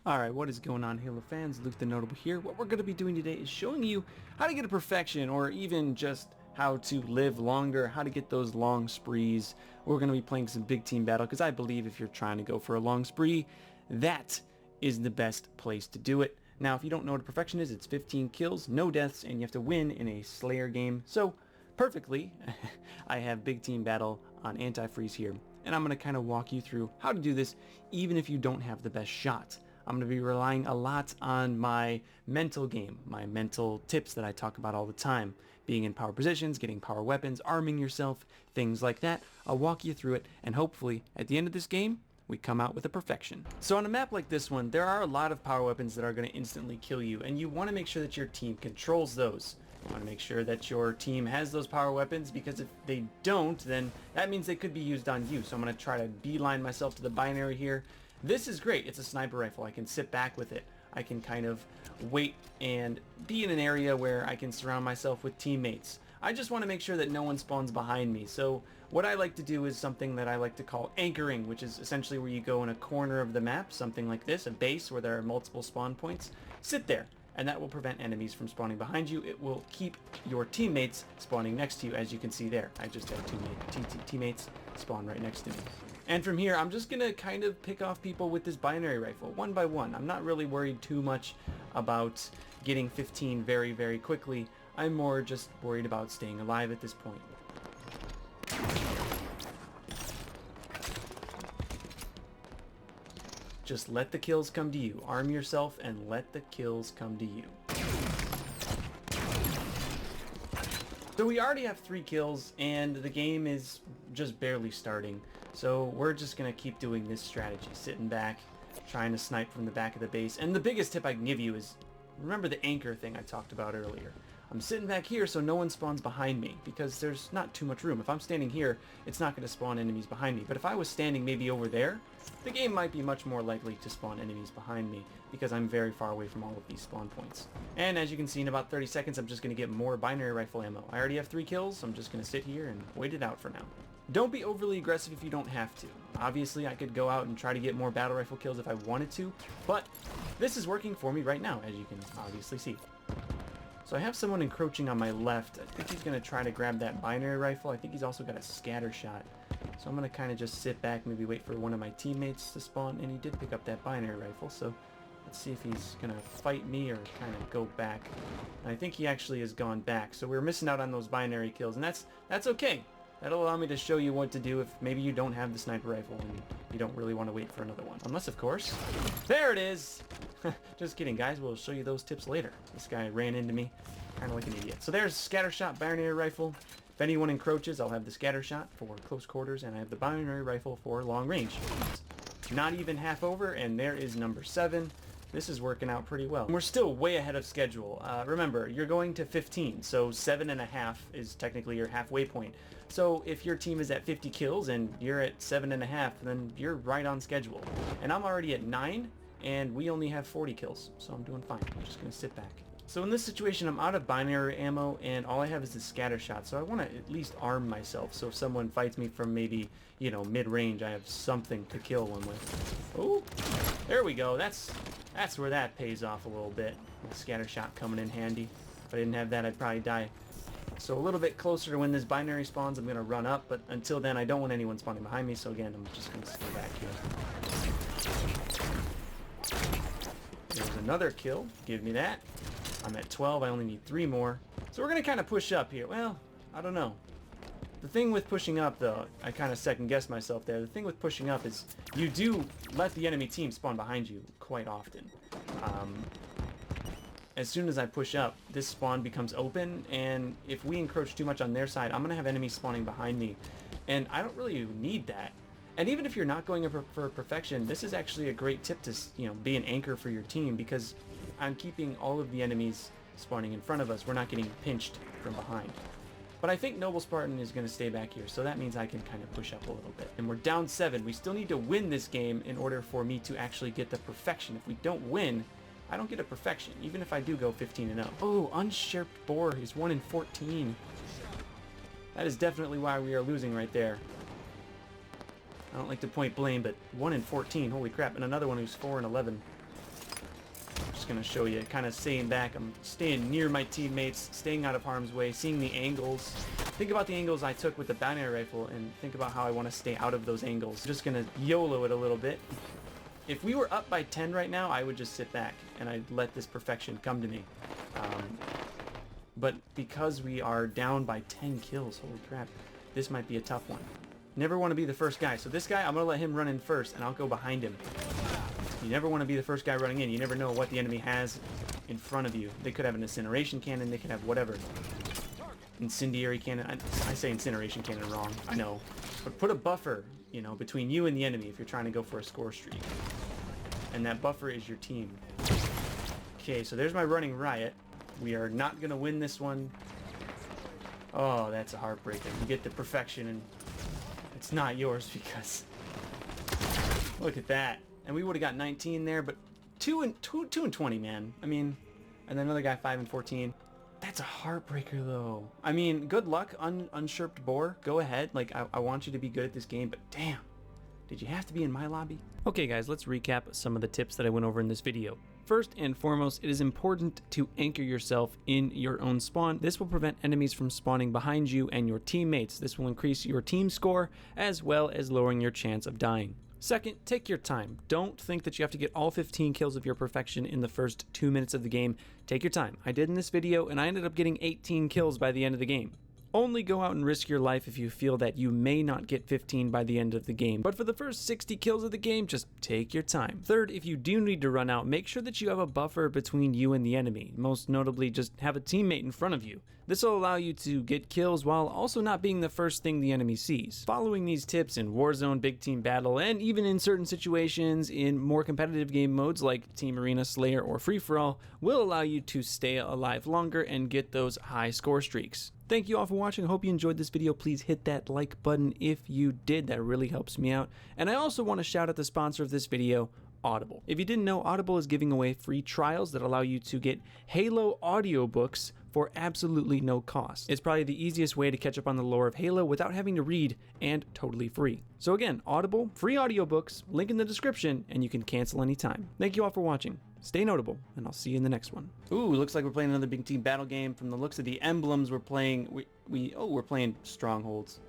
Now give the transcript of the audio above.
Alright, what is going on, Halo fans? Luke the Notable here. What we're going to be doing today is showing you how to get a perfection, or even just how to live longer, how to get those long sprees. We're going to be playing some big team battle, because I believe if you're trying to go for a long spree, that is the best place to do it. Now, if you don't know what a perfection is, it's 15 kills, no deaths, and you have to win in a Slayer game. So, perfectly, I have big team battle on anti-freeze here, and I'm going to kind of walk you through how to do this, even if you don't have the best shot. I'm going to be relying a lot on my mental game, my mental tips that I talk about all the time. Being in power positions, getting power weapons, arming yourself, things like that. I'll walk you through it, and hopefully, at the end of this game, we come out with a perfection. So on a map like this one, there are a lot of power weapons that are going to instantly kill you, and you want to make sure that your team controls those. You want to make sure that your team has those power weapons, because if they don't, then that means they could be used on you. So I'm going to try to beeline myself to the binary here. This is great. It's a sniper rifle. I can sit back with it. I can kind of wait and be in an area where I can surround myself with teammates. I just want to make sure that no one spawns behind me. So what I like to do is something that I like to call anchoring, which is essentially where you go in a corner of the map, something like this, a base where there are multiple spawn points. Sit there, and that will prevent enemies from spawning behind you. It will keep your teammates spawning next to you, as you can see there. I just had teammates spawn right next to me. And from here, I'm just going to kind of pick off people with this binary rifle, one by one. I'm not really worried too much about getting 15 very, very quickly. I'm more just worried about staying alive at this point. Just let the kills come to you. Arm yourself and let the kills come to you. So we already have 3 kills, and the game is just barely starting. So we're just going to keep doing this strategy, sitting back, trying to snipe from the back of the base. And the biggest tip I can give you is, remember the anchor thing I talked about earlier. I'm sitting back here so no one spawns behind me, because there's not too much room. If I'm standing here, it's not going to spawn enemies behind me. But if I was standing maybe over there, the game might be much more likely to spawn enemies behind me, because I'm very far away from all of these spawn points. And as you can see, in about 30 seconds, I'm just going to get more binary rifle ammo. I already have 3 kills, so I'm just going to sit here and wait it out for now. Don't be overly aggressive if you don't have to. Obviously, I could go out and try to get more battle rifle kills if I wanted to, but this is working for me right now, as you can obviously see. So I have someone encroaching on my left. I think he's going to try to grab that binary rifle. I think he's also got a scatter shot. So I'm going to kind of just sit back, maybe wait for one of my teammates to spawn, and he did pick up that binary rifle, so let's see if he's going to fight me or kind of go back. And I think he actually has gone back, so we're missing out on those binary kills, and that's okay. That'll allow me to show you what to do if maybe you don't have the sniper rifle and you don't really want to wait for another one. Unless, of course, there it is! Just kidding, guys. We'll show you those tips later. This guy ran into me, kind of like an idiot. So there's scatter shot, binary rifle. If anyone encroaches, I'll have the scatter shot for close quarters, and I have the binary rifle for long range. Not even half over, and there is number 7. This is working out pretty well. We're still way ahead of schedule. Remember, you're going to 15, so 7.5 is technically your halfway point. So if your team is at 50 kills and you're at 7.5, then you're right on schedule. And I'm already at 9, and we only have 40 kills, so I'm doing fine. I'm just going to sit back. So in this situation, I'm out of binary ammo, and all I have is the scatter shot, so I want to at least arm myself, so if someone fights me from maybe, you know, mid-range, I have something to kill one with. Oh, there we go. That's where that pays off a little bit. The scatter shot coming in handy. If I didn't have that, I'd probably die. So a little bit closer to when this binary spawns, I'm going to run up, but until then, I don't want anyone spawning behind me, so again, I'm just going to stay back here. There's another kill. Give me that. I'm at 12. I only need 3 more. So we're going to kind of push up here. Well, I don't know. The thing with pushing up, though, I kind of second-guessed myself there. The thing with pushing up is you do let the enemy team spawn behind you quite often. As soon as I push up, this spawn becomes open, and if we encroach too much on their side, I'm going to have enemies spawning behind me, and I don't really need that. And even if you're not going for perfection, this is actually a great tip to, you know, be an anchor for your team, because I'm keeping all of the enemies spawning in front of us. We're not getting pinched from behind. But I think Noble Spartan is going to stay back here, so that means I can kind of push up a little bit. And we're down 7. We still need to win this game in order for me to actually get the perfection. If we don't win, I don't get a perfection, even if I do go 15-0. Oh, unsharped bore is 1 in 14. That is definitely why we are losing right there. I don't like to point blame, but 1 in 14, holy crap, and another one who's 4 in 11. just going to show you, kind of staying back. I'm staying near my teammates, staying out of harm's way, seeing the angles. Think about the angles I took with the bounty rifle and think about how I want to stay out of those angles. I'm just going to YOLO it a little bit. If we were up by 10 right now, I would just sit back and I'd let this perfection come to me. But because we are down by 10 kills, holy crap, this might be a tough one. Never want to be the first guy. So this guy, I'm going to let him run in first and I'll go behind him. You never want to be the first guy running in. You never know what the enemy has in front of you. They could have an incineration cannon. They could have whatever. Incendiary cannon. I say incineration cannon wrong. I know. But put a buffer, you know, between you and the enemy if you're trying to go for a score streak. And that buffer is your team. Okay, so there's my running riot. We are not going to win this one. Oh, that's a heartbreaker. You get the perfection and it's not yours because look at that. And we would have got 19 there, but 2 and 20, man. I mean, and then another guy 5 and 14. That's a heartbreaker though. I mean, good luck, unsherped boar. Go ahead. Like I want you to be good at this game, but damn. Did you have to be in my lobby? Okay guys, let's recap some of the tips that I went over in this video. First and foremost, it is important to anchor yourself in your own spawn. This will prevent enemies from spawning behind you and your teammates. This will increase your team score as well as lowering your chance of dying. Second, take your time. Don't think that you have to get all 15 kills of your perfection in the first 2 minutes of the game. Take your time. I did in this video and I ended up getting 18 kills by the end of the game. Only go out and risk your life if you feel that you may not get 15 by the end of the game. But for the first 60 kills of the game, just take your time. Third, if you do need to run out, make sure that you have a buffer between you and the enemy. Most notably, just have a teammate in front of you. This will allow you to get kills while also not being the first thing the enemy sees. Following these tips in Warzone, Big Team Battle, and even in certain situations in more competitive game modes like Team Arena, Slayer, or Free-For-All will allow you to stay alive longer and get those high score streaks. Thank you all for watching. I hope you enjoyed this video. Please hit that like button if you did. That really helps me out. And I also want to shout out the sponsor of this video, Audible. If you didn't know, Audible is giving away free trials that allow you to get Halo audiobooks for absolutely no cost. It's probably the easiest way to catch up on the lore of Halo without having to read and totally free. So again, Audible, free audiobooks, link in the description, and you can cancel anytime. Thank you all for watching. Stay notable, and I'll see you in the next one. Ooh, looks like we're playing another Big Team Battle game. From the looks of the emblems we're playing, we're playing Strongholds.